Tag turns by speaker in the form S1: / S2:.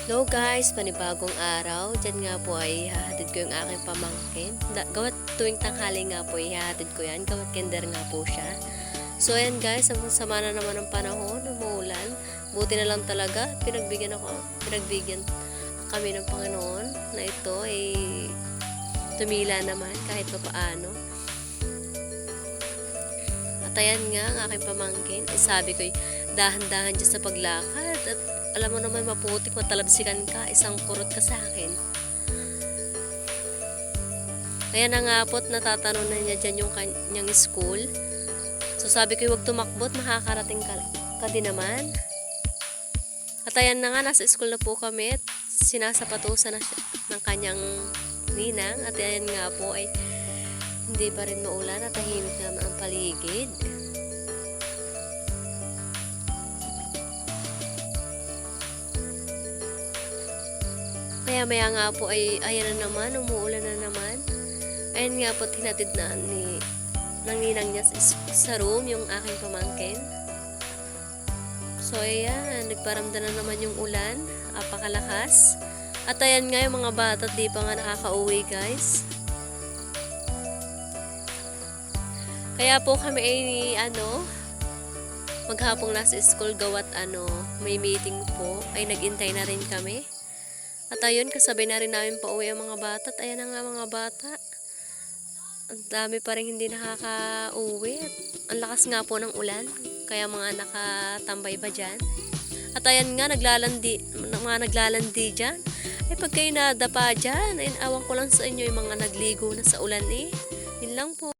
S1: Hello guys, panibagong araw. Diyan nga po ay hahatid ko yung aking pamangkin. Gawat tuwing tanghali nga po ay hahatid ko yan. Gawat kinder nga po siya. So ayan guys, sama na naman ng panahon, umuulan. Buti na lang talaga, pinagbigyan kami ng Panginoon na ito ay tumila naman kahit pa paano. At ayan nga, ang aking pamangkin, ay sabi ko dahan-dahan dyan sa paglakad. At alam mo naman maputik, matalabsikan ka, isang kurot ka sa akin. Kaya na nga po't natatanong na niya dyan yung kanyang school. So sabi ko huwag tumakbot, makakarating ka din naman. At ayan na nga, nasa school na po kami at sinasapatusan na siya ng kanyang ninang. At ayan nga po ay hindi pa rin maulan at tahimik naman ang paligid. Maya nga po ay ayan na naman, umuulan na naman. Ayan nga po, hinatid na ng ninang niya sa room yung aking pamangkin. So ayan, nagparamdam na naman yung ulan, apakalakas. At ayan nga yung mga bata, di pa nga nakakauwi guys. Kaya po kami ay maghapong nasa school gawat may meeting po, ay nagintay na rin kami. At ayun, kasabay na rin namin pauwi ang mga bata. At ayan na nga mga bata. Ang dami pa rin hindi nakaka-uwi. Ang lakas nga po ng ulan. Kaya mga nakatambay pa dyan. At ayan nga, mga naglalandi dyan. Ay pag kayo nadapa dyan, ay awan ko lang sa inyo yung mga nagligo na sa ulan eh. Yun lang po.